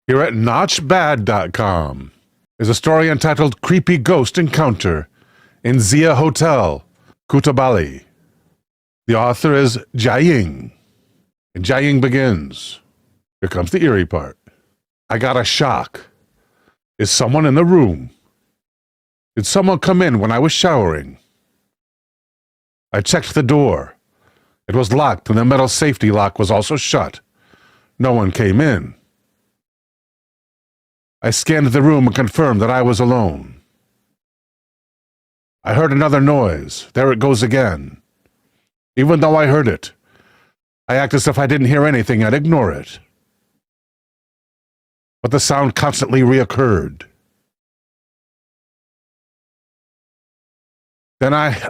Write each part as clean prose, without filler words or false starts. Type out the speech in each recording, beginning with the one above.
Here at notchbad.com is a story entitled Creepy Ghost Encounter in Zia Hotel, Kutabali. The author is Jiaying. And Jiaying begins. Here comes the eerie part. I got a shock. Is someone in the room? Did someone come in when I was showering? I checked the door. It was locked and the metal safety lock was also shut. No one came in. I scanned the room and confirmed that I was alone. I heard another noise. There it goes again. Even though I heard it, I act as if I didn't hear anything and ignore it. But the sound constantly reoccurred. Then I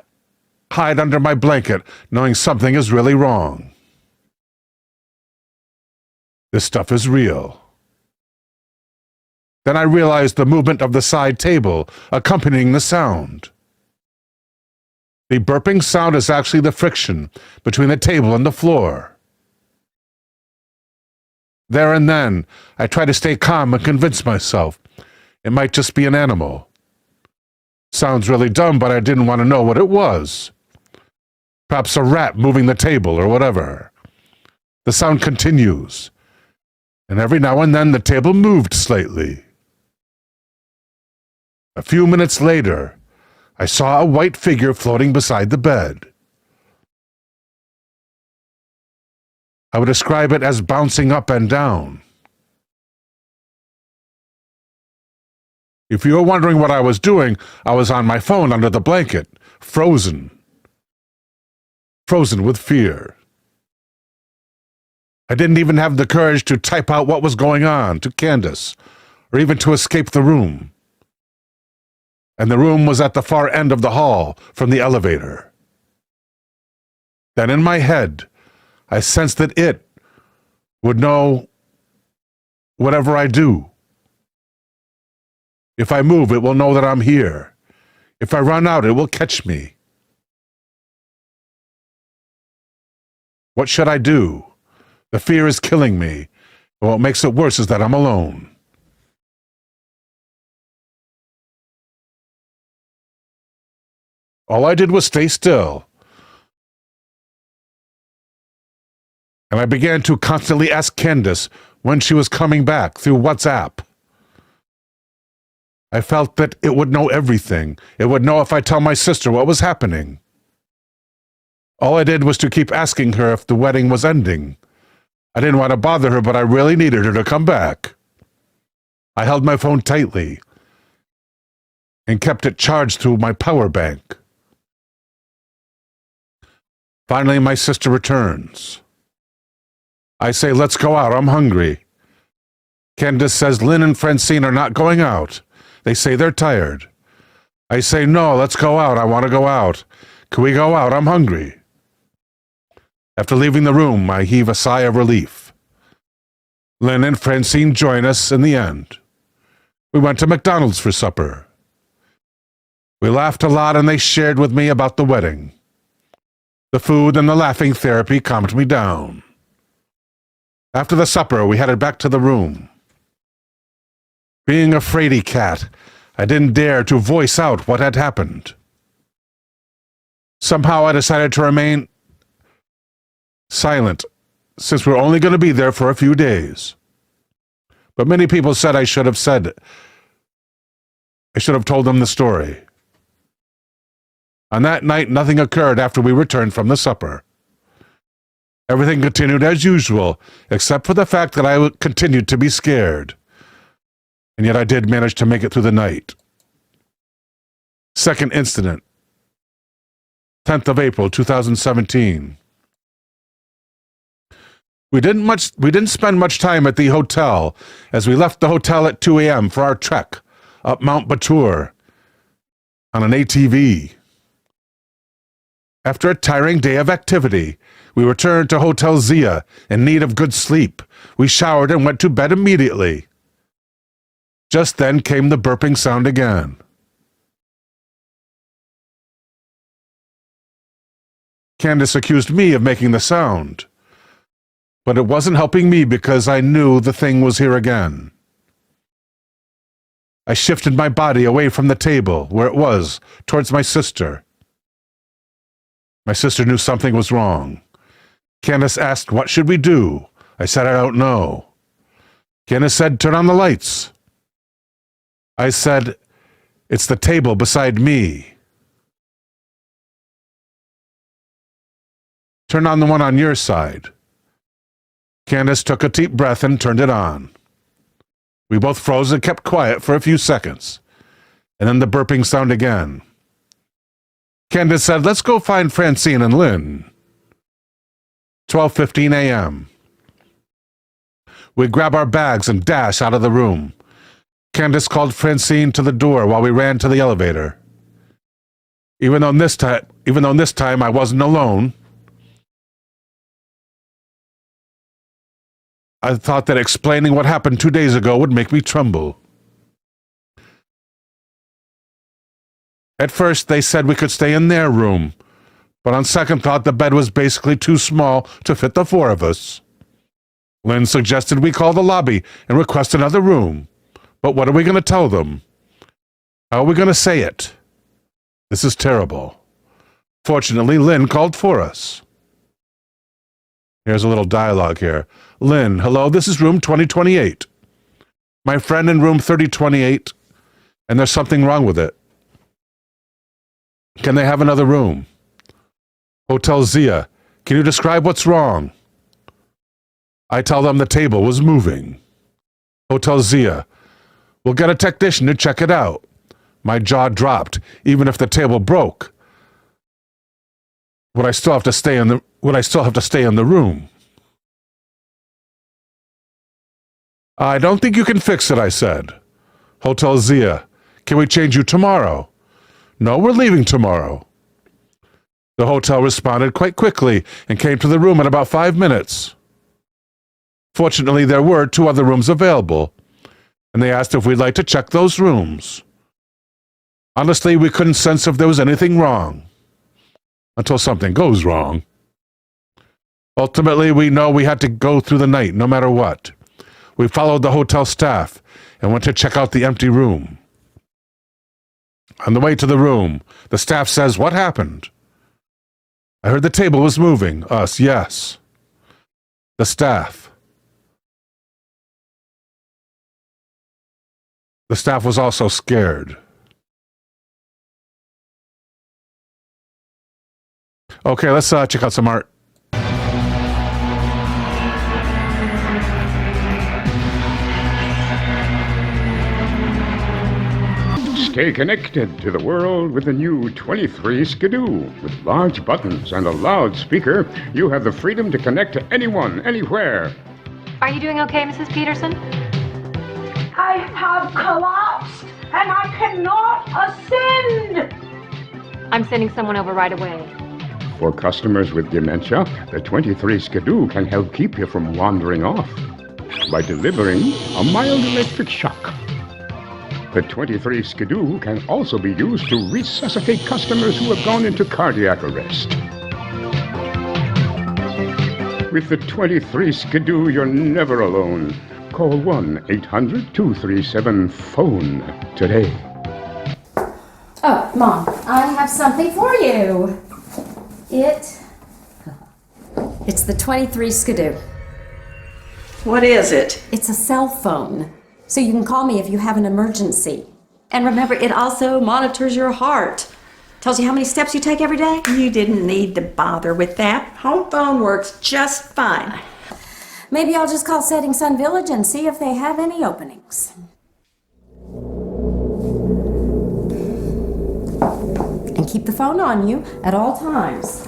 hide under my blanket, knowing something is really wrong. This stuff is real. Then I realized the movement of the side table accompanying the sound. The burping sound is actually the friction between the table and the floor. There and then, I try to stay calm and convince myself it might just be an animal. Sounds really dumb, but I didn't want to know what it was. Perhaps a rat moving the table or whatever. The sound continues, and every now and then the table moved slightly. A few minutes later, I saw a white figure floating beside the bed. I would describe it as bouncing up and down. If you were wondering what I was doing, I was on my phone under the blanket, frozen. Frozen with fear. I didn't even have the courage to type out what was going on to Candace, or even to escape the room. And the room was at the far end of the hall from the elevator. Then in my head, I sensed that it would know whatever I do. If I move, it will know that I'm here. If I run out, it will catch me. What should I do? The fear is killing me, and what makes it worse is that I'm alone. All I did was stay still. And I began to constantly ask Candace when she was coming back through WhatsApp. I felt that it would know everything. It would know if I tell my sister what was happening. All I did was to keep asking her if the wedding was ending. I didn't want to bother her, but I really needed her to come back. I held my phone tightly and kept it charged through my power bank. Finally, my sister returns. I say, let's go out, I'm hungry. Candace says Lynn and Francine are not going out. They say they're tired. I say, no, let's go out, I want to go out. Can we go out? I'm hungry. After leaving the room, I heave a sigh of relief. Lynn and Francine join us in the end. We went to McDonald's for supper. We laughed a lot and they shared with me about the wedding. The food and the laughing therapy calmed me down. After the supper, we headed back to the room. Being a fraidy cat, I didn't dare to voice out what had happened. Somehow I decided to remain silent, since we're only going to be there for a few days. But many people said I should have told them the story. On that night, nothing occurred after we returned from the supper. Everything continued as usual, except for the fact that I continued to be scared. And yet I did manage to make it through the night. Second incident, 10th of April, 2017. We didn't spend much time at the hotel, as we left the hotel at 2 a.m. for our trek up Mount Batur on an ATV. After a tiring day of activity, we returned to Hotel Zia in need of good sleep. We showered and went to bed immediately. Just then came the burping sound again. Candace accused me of making the sound. But it wasn't helping me because I knew the thing was here again. I shifted my body away from the table, where it was, towards my sister. My sister knew something was wrong. Candace asked, "What should we do?" I said, "I don't know." Candace said, "Turn on the lights." I said, "It's the table beside me." "Turn on the one on your side." Candace took a deep breath and turned it on. We both froze and kept quiet for a few seconds, and then the burping sound again. Candace said, "Let's go find Francine and Lynn." 12:15 a.m. We grab our bags and dash out of the room. Candace called Francine to the door while we ran to the elevator. Even though this time I wasn't alone, I thought that explaining what happened 2 days ago would make me tremble. At first, they said we could stay in their room, but on second thought, the bed was basically too small to fit the four of us. Lynn suggested we call the lobby and request another room. But what are we going to tell them? How are we going to say it? This is terrible. Fortunately, Lynn called for us. Here's a little dialogue here. "Lynn, hello, this is room 2028. My friend in room 3028, and there's something wrong with it. Can they have another room?" Hotel Zia, "Can you describe what's wrong?" I tell them the table was moving. Hotel Zia, "We'll get a technician to check it out." My jaw dropped. Even if the table broke, would I still have to stay in the room? "I don't think you can fix it," I said. Hotel Zia, "Can we change you tomorrow?" "No, we're leaving tomorrow." The hotel responded quite quickly and came to the room in about 5 minutes. Fortunately, there were 2 other rooms available, and they asked if we'd like to check those rooms. Honestly, we couldn't sense if there was anything wrong. Until something goes wrong. Ultimately, we know we had to go through the night, no matter what. We followed the hotel staff and went to check out the empty room. On the way to the room, the staff says, "What happened?" I heard the table was moving. Us, yes. The staff. The staff was also scared. Okay, let's check out some art. Stay connected to the world with the new 23 Skidoo. With large buttons and a loudspeaker, you have the freedom to connect to anyone, anywhere. Are you doing okay, Mrs. Peterson? I have collapsed and I cannot ascend! I'm sending someone over right away. For customers with dementia, the 23 Skidoo can help keep you from wandering off by delivering a mild electric shock. The 23 Skidoo can also be used to resuscitate customers who have gone into cardiac arrest. With the 23 Skidoo, you're never alone. Call 1-800-237-PHONE today. Oh, Mom, I have something for you. It's the 23 Skidoo. What is it? It's a cell phone, so you can call me if you have an emergency. And remember, it also monitors your heart. Tells you how many steps you take every day. You didn't need to bother with that. Home phone works just fine. Maybe I'll just call Setting Sun Village and see if they have any openings. And keep the phone on you at all times.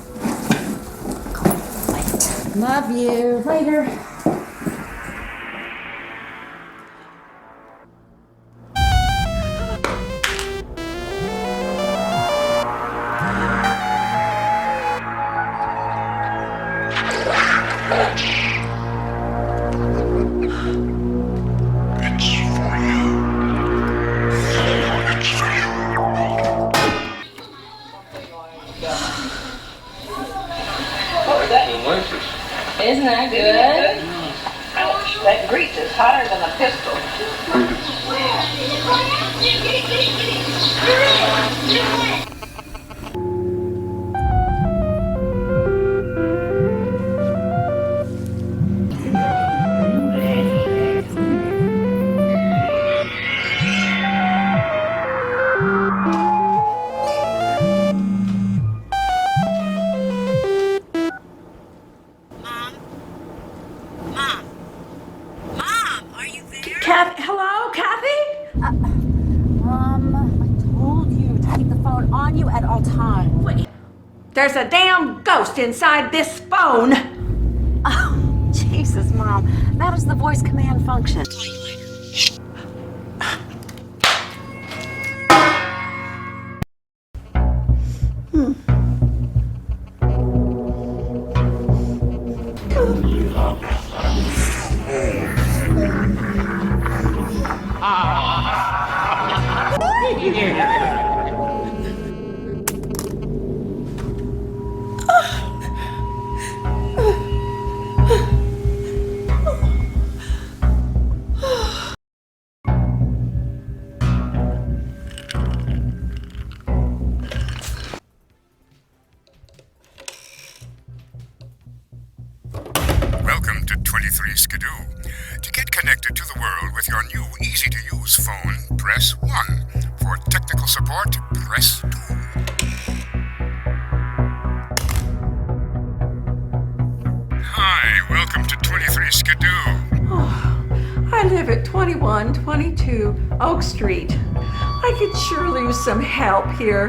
Love you. Later. Isn't that good? Ouch, that grease is hotter than a pistol. Hello, Kathy? I told you to keep the phone on you at all times. Wait. There's a damn ghost inside this phone. Oh, Jesus, Mom. That is the voice command function. Welcome to 23 Skidoo. To get connected to the world with your new easy-to-use phone, press 1. For technical support, press 2. Hi, welcome to 23 Skidoo. I live at 2122 Oak Street. I could sure use some help here.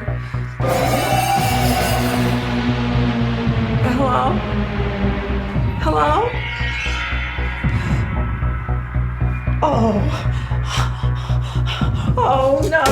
Hello? Hello? Oh. Oh no.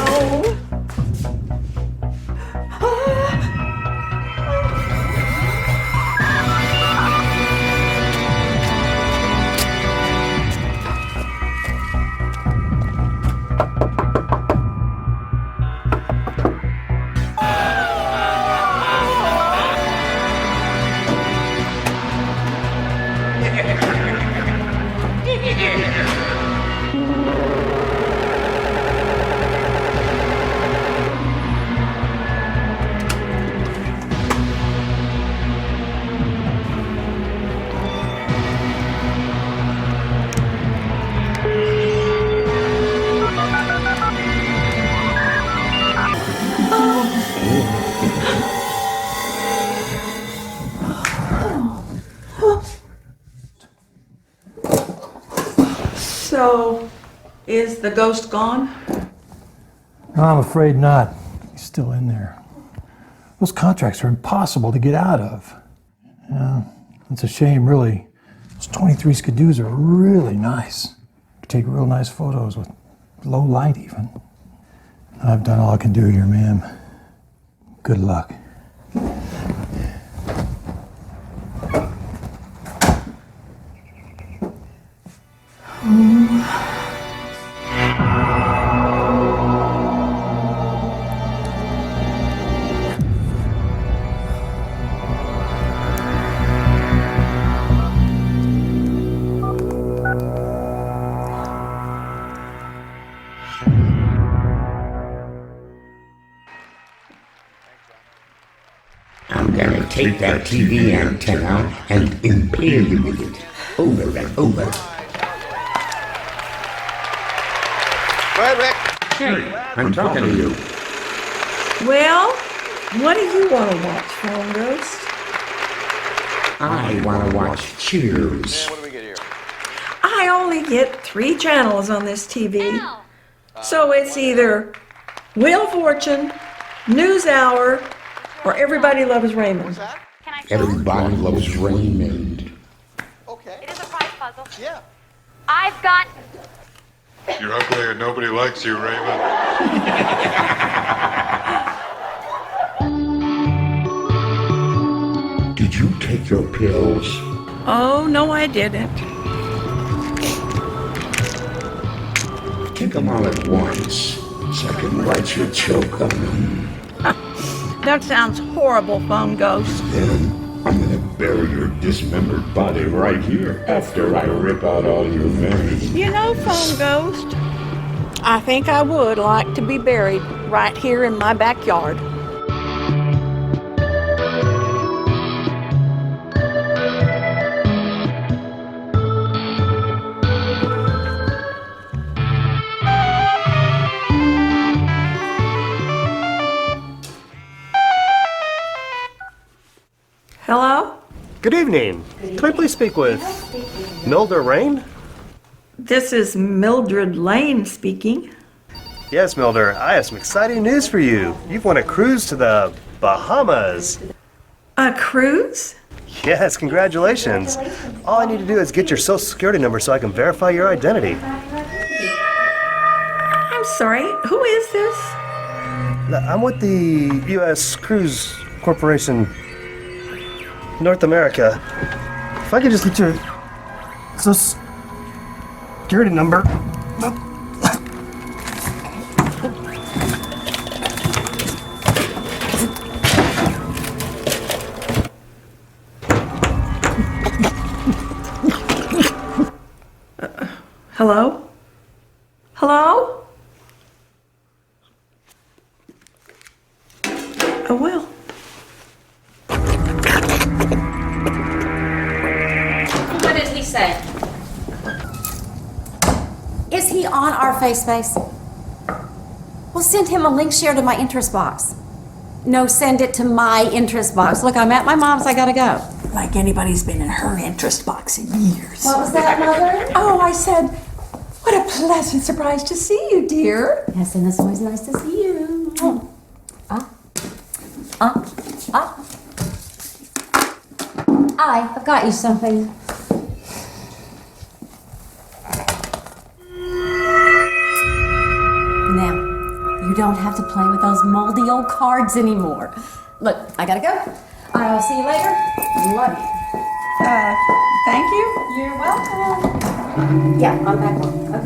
So, is the ghost gone? No, I'm afraid not. He's still in there. Those contracts are impossible to get out of. Yeah, it's a shame, really. Those 23 skidoos are really nice. You take real nice photos with low light, even. I've done all I can do here, ma'am. Good luck. I'm gonna take that TV antenna and impale you with it, over and over. Hey, I'm talking to you. Well, what do you want to watch, Phone Ghost? I want to watch Cheers. I only get 3 channels on this TV. So it's either Wheel of Fortune, News Hour, or Everybody Loves Raymond. Everybody loves Raymond. It is a prize puzzle. Yeah. I've got... You're ugly and nobody likes you, Raymond. Did you take your pills? Oh, no, I didn't. Take them all at once, so I can write your choke on them. That sounds horrible, Phone Ghost. Then I'm gonna bury your dismembered body right here after I rip out all your veins. You know, Phone Ghost, I think I would like to be buried right here in my backyard. Hello? Good evening. Can I please speak with Mildred Rain? This is Mildred Lane speaking. Yes, Mildred. I have some exciting news for you. You've won a cruise to the Bahamas. A cruise? Yes, congratulations. All I need to do is get your social security number so I can verify your identity. I'm sorry, who is this? I'm with the U.S. Cruise Corporation, North America. If I could just get your social security number. Hello? Hello? Oh, well. What did he say? Is he on our FaceSpace? Well, send him a link share to my interest box. No, send it to my interest box. Look, I'm at my mom's. I gotta go. Like anybody's been in her interest box in years. What was that, Mother? Oh, I said, what a pleasant surprise to see you, dear. Yes, and it's always nice to see you. I've got you something. Now, you don't have to play with those moldy old cards anymore. Look, I gotta go. I'll see you later. Love you. Thank you. You're welcome. Yeah, I'm back on. Okay.